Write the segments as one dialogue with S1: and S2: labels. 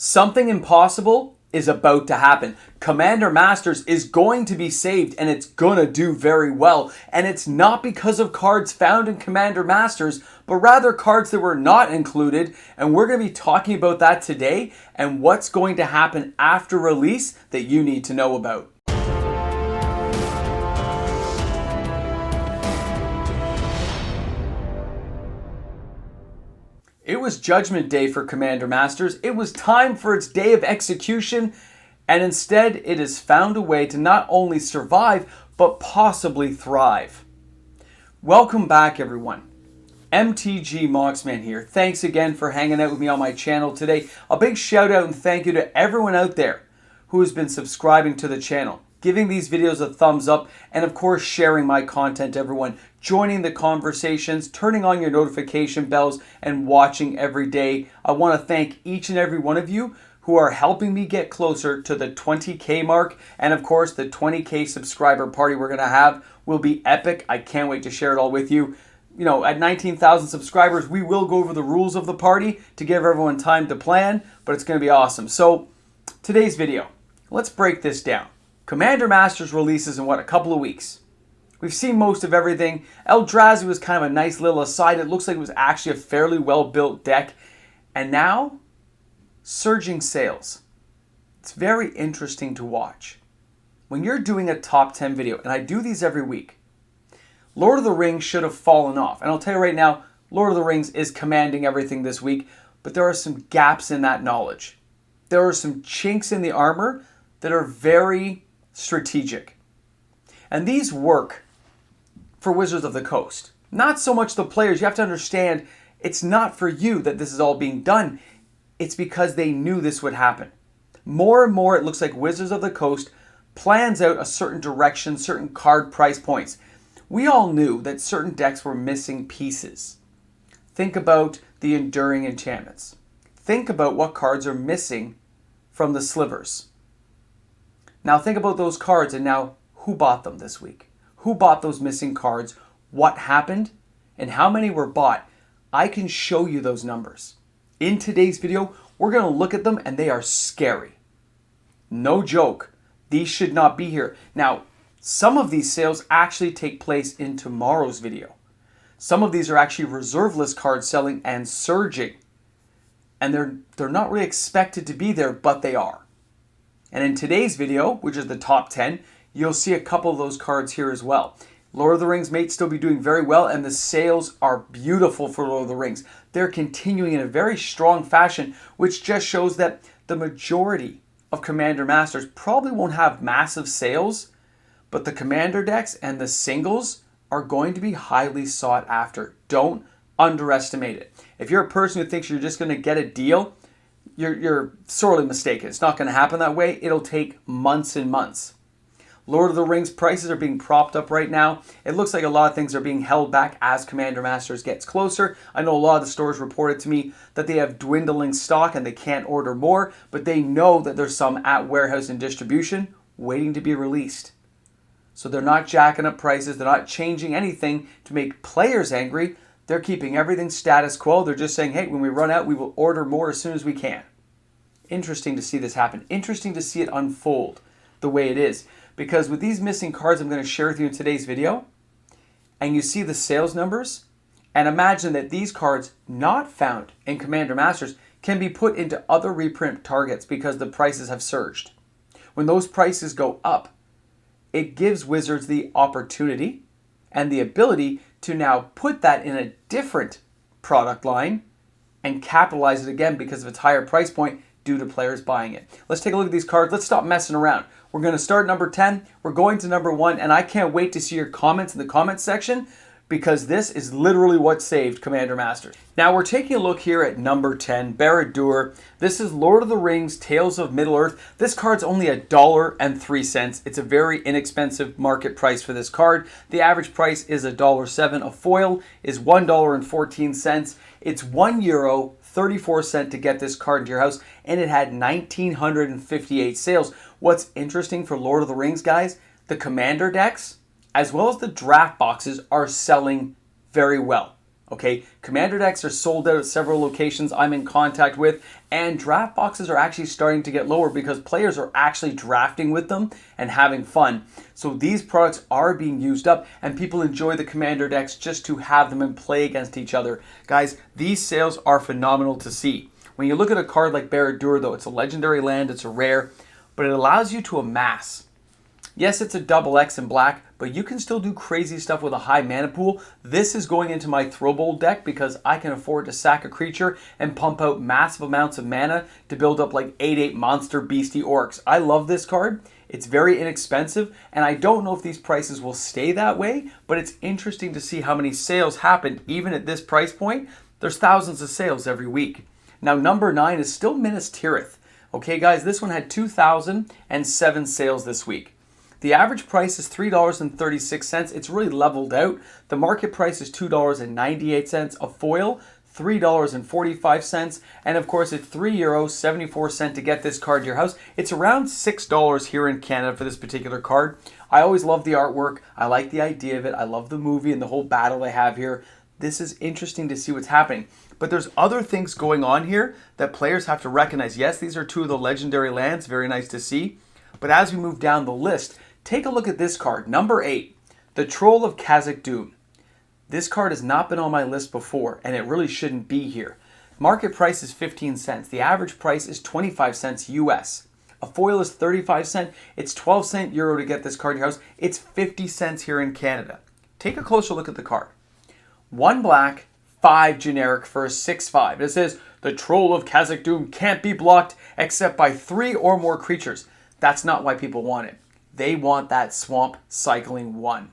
S1: Something impossible is about to happen. Commander Masters is going to be saved, and it's gonna do very well. And it's not because of cards found in Commander Masters, but rather cards that were not included. And we're gonna be talking about that today and what's going to happen after release that you need to know about. It was Judgment Day for Commander Masters. It was time for its day of execution, and instead it has found a way to not only survive, but possibly thrive. Welcome back, everyone. MTG Moxman here. Thanks again for hanging out with me on my channel today. A big shout out and thank you to everyone out there who has been subscribing to the channel, giving these videos a thumbs up, and of course sharing my content, everyone. Joining the conversations, turning on your notification bells, and watching every day. I want to thank each and every one of you who are helping me get closer to the 20K mark. And of course, the 20K subscriber party we're going to have will be epic. I can't wait to share it all with you. You know, at 19,000 subscribers, we will go over the rules of the party to give everyone time to plan, but it's going to be awesome. So, today's video, let's break this down. Commander Masters releases in a couple of weeks. We've seen most of everything. Eldrazi was kind of a nice little aside. It looks like it was actually a fairly well-built deck. And now, surging sales. It's very interesting to watch. When you're doing a top 10 video, and I do these every week, Lord of the Rings should have fallen off. And I'll tell you right now, Lord of the Rings is commanding everything this week, but there are some gaps in that knowledge. There are some chinks in the armor that are very strategic. And these work for Wizards of the Coast. Not so much the players. You have to understand, it's not for you that this is all being done. It's because they knew this would happen. More and more, it looks like Wizards of the Coast plans out a certain direction, certain card price points. We all knew that certain decks were missing pieces. Think about the Enduring Enchantments. Think about what cards are missing from the Slivers. Now think about those cards, and now who bought them this week? Who bought those missing cards? What happened? And how many were bought? I can show you those numbers. In today's video, we're going to look at them, and they are scary. No joke. These should not be here. Now, some of these sales actually take place in tomorrow's video. Some of these are actually reserve list cards selling and surging. And they're not really expected to be there, but they are. And in today's video, which is the top 10, you'll see a couple of those cards here as well. Lord of the Rings may still be doing very well, and the sales are beautiful for Lord of the Rings. They're continuing in a very strong fashion, which just shows that the majority of Commander Masters probably won't have massive sales, but the Commander decks and the singles are going to be highly sought after. Don't underestimate it. If you're a person who thinks you're just going to get a deal, you're sorely mistaken. It's not going to happen that way. It'll take months and months. Lord of the Rings prices are being propped up right now. It looks like a lot of things are being held back as Commander Masters gets closer. I know a lot of the stores reported to me that they have dwindling stock and they can't order more, but they know that there's some at warehouse and distribution waiting to be released. So they're not jacking up prices. They're not changing anything to make players angry. They're keeping everything status quo. They're just saying, hey, when we run out, we will order more as soon as we can. Interesting to see this happen. Interesting to see it unfold the way it is. Because with these missing cards I'm going to share with you in today's video, and you see the sales numbers, and imagine that these cards not found in Commander Masters can be put into other reprint targets because the prices have surged. When those prices go up, it gives Wizards the opportunity and the ability to now put that in a different product line and capitalize it again because of its higher price point due to players buying it. Let's take a look at these cards. Let's stop messing around. We're going to start number 10. We're going to number 1, and I can't wait to see your comments in the comments section because this is literally what saved Commander Masters. Now we're taking a look here at number 10, Barad-dûr. This is Lord of the Rings, Tales of Middle-earth. This card's only $1.03. It's a very inexpensive market price for this card. The average price is $1.07. A foil is $1.14. It's €1.34 to get this card into your house, and it had 1,958 sales. What's interesting for Lord of the Rings, guys, the Commander decks, as well as the draft boxes, are selling very well. Okay, Commander decks are sold out at several locations I'm in contact with, and draft boxes are actually starting to get lower because players are actually drafting with them and having fun. So these products are being used up, and people enjoy the Commander decks just to have them and play against each other. Guys, these sales are phenomenal to see. When you look at a card like Baradur, though, it's a legendary land, it's a rare, but it allows you to amass. Yes, it's a double X in black, but you can still do crazy stuff with a high mana pool. This is going into my Throwbold deck because I can afford to sack a creature and pump out massive amounts of mana to build up like 8/8 monster beastie orcs. I love this card. It's very inexpensive, and I don't know if these prices will stay that way, but it's interesting to see how many sales happen even at this price point. There's thousands of sales every week. Now, number 9 is still Minas Tirith. Okay, guys, this one had 2,007 sales this week. The average price is $3.36. It's really leveled out. The market price is $2.98. A foil, $3.45. And of course, it's €3.74 to get this card to your house. It's around $6 here in Canada for this particular card. I always love the artwork. I like the idea of it. I love the movie and the whole battle they have here. This is interesting to see what's happening. But there's other things going on here that players have to recognize. Yes, these are two of the legendary lands. Very nice to see. But as we move down the list, take a look at this card, number 8, the Troll of Khazad-dûm. This card has not been on my list before, and it really shouldn't be here. Market price is 15 cents. The average price is 25 cents US. A foil is 35 cents. It's 12 cent euro to get this card in your house. It's 50 cents here in Canada. Take a closer look at the card. 1 black, 5 generic for a 6/5. It says, the Troll of Khazad-dûm can't be blocked except by 3 or more creatures. That's not why people want it. They want that swamp cycling 1.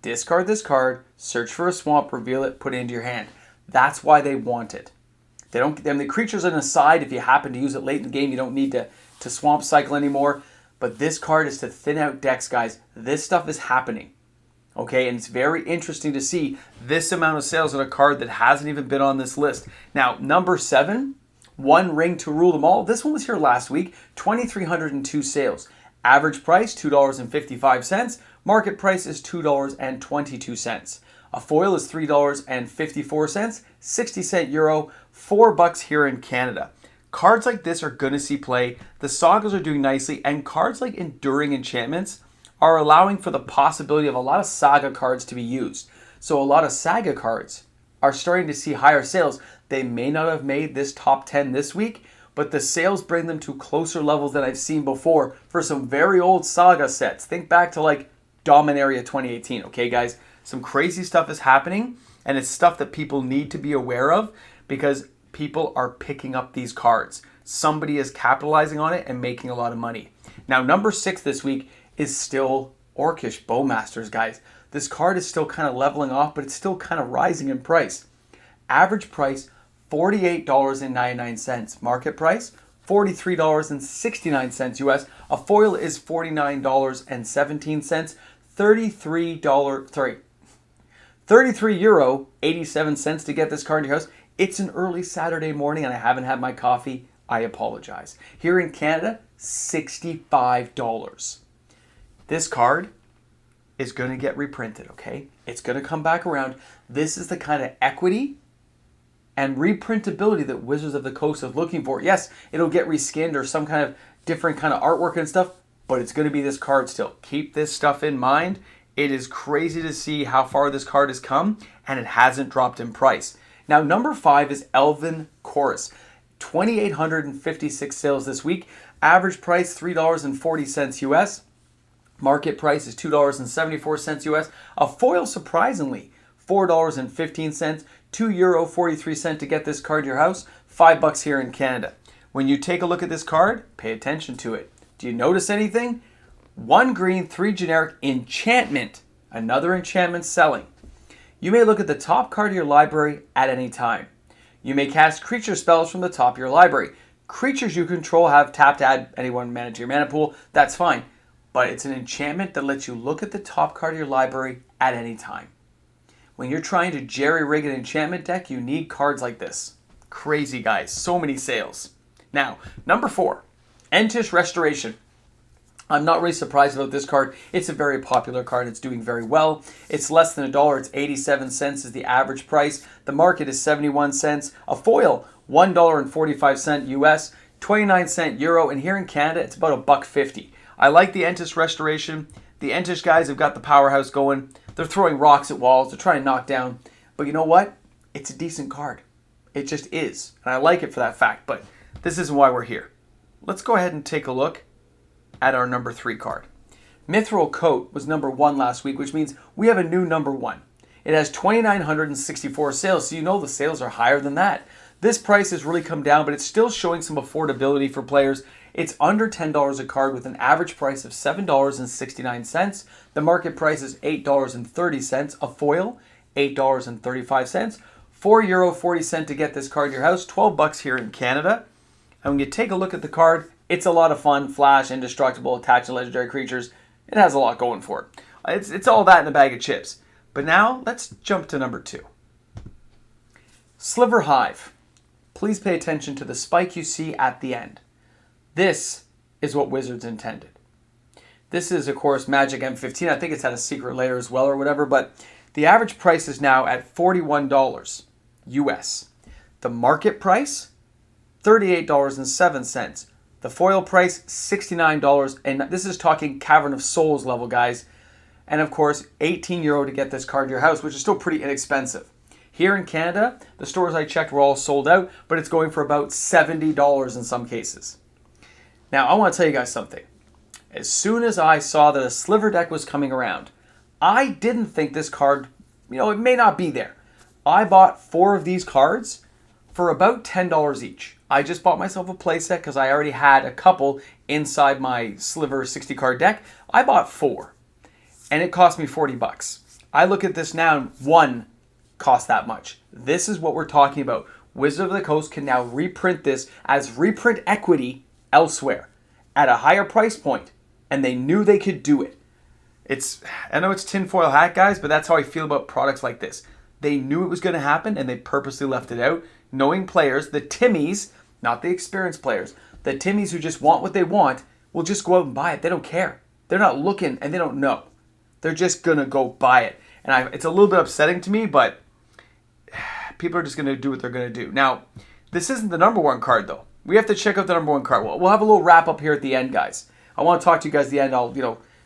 S1: Discard this card, search for a swamp, reveal it, put it into your hand. That's why they want it. They don't. The creature's an aside. If you happen to use it late in the game, you don't need to swamp cycle anymore. But this card is to thin out decks, guys. This stuff is happening. Okay, and it's very interesting to see this amount of sales on a card that hasn't even been on this list. Now, number 7, One Ring to Rule Them All. This one was here last week, 2,302 sales. Average price, $2.55. Market price is $2.22. A foil is $3.54, 60 cent euro, $4 here in Canada. Cards like this are going to see play. The sagas are doing nicely, and cards like Enduring Enchantments are allowing for the possibility of a lot of saga cards to be used. So a lot of saga cards are starting to see higher sales. They may not have made this top 10 this week, but the sales bring them to closer levels than I've seen before for some very old saga sets. Think back to like Dominaria 2018, okay guys? Some crazy stuff is happening, and it's stuff that people need to be aware of because people are picking up these cards. Somebody is capitalizing on it and making a lot of money. Now, number 6 this week is still Orcish Bowmasters, guys. This card is still kind of leveling off, but it's still kind of rising in price. Average price, $48.99. Market price, $43.69 US. A foil is $49.17. 33 euro, 87 cents to get this card in your house. It's an early Saturday morning and I haven't had my coffee. I apologize. Here in Canada, $65. This card is going to get reprinted, okay? It's going to come back around. This is the kind of equity and reprintability that Wizards of the Coast is looking for. Yes, it'll get reskinned or some kind of different kind of artwork and stuff, but it's going to be this card still. Keep this stuff in mind. It is crazy to see how far this card has come, and it hasn't dropped in price. Now, number 5 is Elven Chorus. 2,856 sales this week. Average price, $3.40 US. Market price is $2.74 US. A foil, surprisingly, $4.15. €2.43 to get this card to your house. $5 here in Canada. When you take a look at this card, pay attention to it. Do you notice anything? 1 green, 3 generic, enchantment. Another enchantment selling. You may look at the top card of your library at any time. You may cast creature spells from the top of your library. Creatures you control have tap to add anyone mana to your mana pool. That's fine. But it's an enchantment that lets you look at the top card of your library at any time. When you're trying to jerry-rig an enchantment deck, you need cards like this. Crazy, guys. So many sales. Now, number 4, Entish Restoration. I'm not really surprised about this card. It's a very popular card. It's doing very well. It's less than $1. It's 87 cents is the average price. The market is 71 cents. A foil, $1.45 US, 29-cent euro. And here in Canada, it's about $1.50. I like the Entis Restoration. The Entis guys have got the powerhouse going. They're throwing rocks at walls. They're trying to knock down. But you know what? It's a decent card. It just is. And I like it for that fact. But this isn't why we're here. Let's go ahead and take a look at our number 3 card. Mithril Coat was number 1 last week, which means we have a new number 1. It has 2,964 sales, so you know the sales are higher than that. This price has really come down, but it's still showing some affordability for players. It's under $10 a card with an average price of $7.69. The market price is $8.30. A foil, $8.35. €4.40 to get this card in your house, $12 here in Canada. And when you take a look at the card, it's a lot of fun. Flash, indestructible, attached to legendary creatures. It has a lot going for it. It's all that in a bag of chips. But now, let's jump to number 2. Sliver HIVE. Please pay attention to the spike you see at the end. This is what Wizards intended. This is, of course, Magic M15. I think it's had a secret layer as well or whatever, but the average price is now at $41 US. The market price, $38.07. The foil price, $69, and this is talking Cavern of Souls level, guys. And of course, €18 to get this card in your house, which is still pretty inexpensive. Here in Canada, the stores I checked were all sold out, but it's going for about $70 in some cases. Now, I want to tell you guys something. As soon as I saw that a Sliver deck was coming around, I didn't think this card, it may not be there. I bought 4 of these cards for about $10 each. I just bought myself a playset because I already had a couple inside my Sliver 60 card deck. I bought 4 and it cost me $40. I look at this now and 1 cost that much. This is what we're talking about. Wizard of the Coast can now reprint this as reprint equity elsewhere at a higher price point, and they knew they could do it. I know it's tinfoil hat, guys, but that's how I feel about products like this. They knew it was going to happen and they purposely left it out, knowing players, the Timmies, not the experienced players, the Timmies who just want what they want will just go out and buy it. They don't care. They're not looking and they don't know. They're just going to go buy it. And it's a little bit upsetting to me, but people are just going to do what they're going to do. Now, this isn't the number 1 card, though. We have to check out the number 1 card. We'll have a little wrap up here at the end, guys. I want to talk to you guys at the end.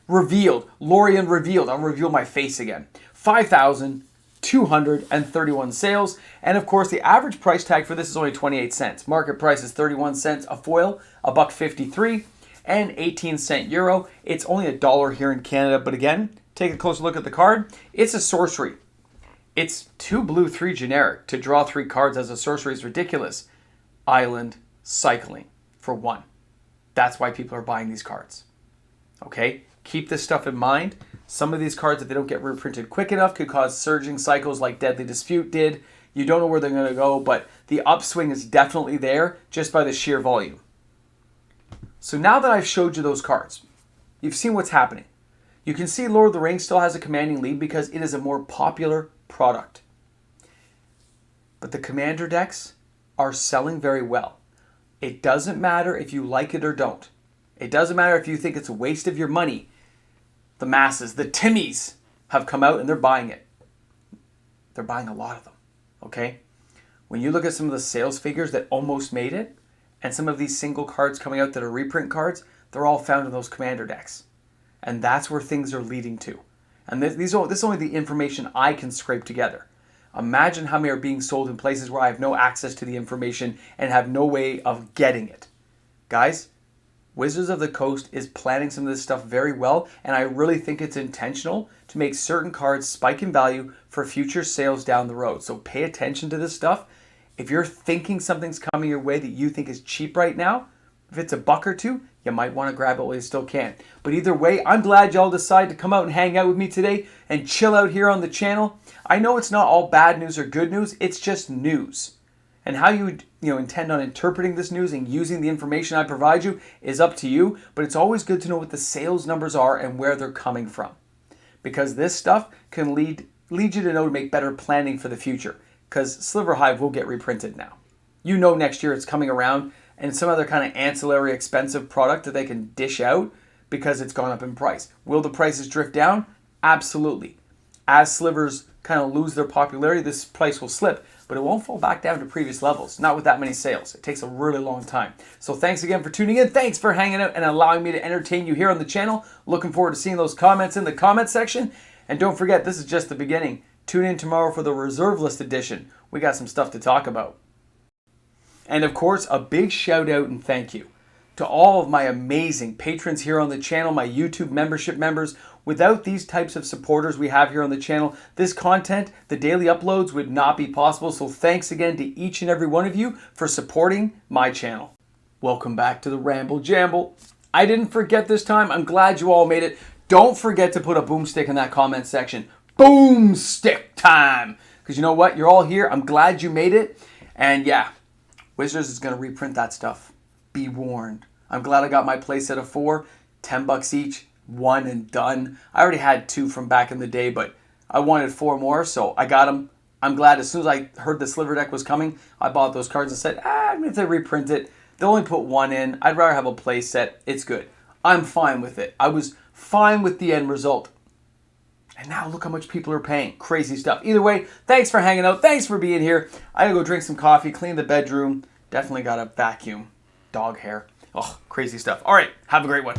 S1: Revealed. Lorien revealed. I'll reveal my face again. 5,231 sales. And of course, the average price tag for this is only 28 cents. Market price is 31 cents. A foil, $1.53, and 18-cent euro. It's only $1 here in Canada. But again, take a closer look at the card. It's a sorcery. It's 2 blue, 3 generic. To draw 3 cards as a sorcery is ridiculous. Island cycling for 1. That's why people are buying these cards. Okay? Keep this stuff in mind. Some of these cards, if they don't get reprinted quick enough, could cause surging cycles like Deadly Dispute did. You don't know where they're going to go, but the upswing is definitely there just by the sheer volume. So now that I've showed you those cards, you've seen what's happening. You can see Lord of the Rings still has a commanding lead because it is a more popular product. But the Commander decks are selling very well. It doesn't matter if you like it or don't. It doesn't matter if you think it's a waste of your money. The masses, the Timmies, have come out and they're buying it. They're buying a lot of them, okay? When you look at some of the sales figures that almost made it, and some of these single cards coming out that are reprint cards, they're all found in those Commander decks. And that's where things are leading to. And this is only the information I can scrape together. Imagine how many are being sold in places where I have no access to the information and have no way of getting it. Guys, Wizards of the Coast is planning some of this stuff very well, and I really think it's intentional to make certain cards spike in value for future sales down the road. So pay attention to this stuff. If you're thinking something's coming your way that you think is cheap right now, if it's $1 or $2, you might want to grab it while you still can. But either way, I'm glad y'all decided to come out and hang out with me today and chill out here on the channel. I know it's not all bad news or good news, it's just news. And how you intend on interpreting this news and using the information I provide you is up to you, but it's always good to know what the sales numbers are and where they're coming from. Because this stuff can lead you to know to make better planning for the future. Because Sliver HIVE will get reprinted now. You know next year it's coming around, and some other kind of ancillary expensive product that they can dish out because it's gone up in price. Will the prices drift down? Absolutely. As slivers kind of lose their popularity, this price will slip, but it won't fall back down to previous levels. Not with that many sales. It takes a really long time. So thanks again for tuning in. Thanks for hanging out and allowing me to entertain you here on the channel. Looking forward to seeing those comments in the comment section. And don't forget, this is just the beginning. Tune in tomorrow for the reserve list edition. We got some stuff to talk about. And of course, a big shout out and thank you to all of my amazing patrons here on the channel, my YouTube membership members. Without these types of supporters we have here on the channel, this content, the daily uploads, would not be possible. So thanks again to each and every one of you for supporting my channel. Welcome back to the Ramble Jamble. I didn't forget this time. I'm glad you all made it. Don't forget to put a boomstick in that comment section. Boomstick time! Because you know what? You're all here. I'm glad you made it. And yeah, Wizards is going to reprint that stuff. Be warned. I'm glad I got my playset of 4, $10 each, one and done. I already had 2 from back in the day, but I wanted 4 more, so I got them. I'm glad as soon as I heard the Sliver deck was coming, I bought those cards and said, even if they reprint it, they'll only put 1 in. I'd rather have a playset. It's good. I'm fine with it. I was fine with the end result. And now look how much people are paying. Crazy stuff. Either way, thanks for hanging out. Thanks for being here. I gotta go drink some coffee, clean the bedroom. Definitely gotta vacuum. Dog hair. Oh, crazy stuff. All right, have a great one.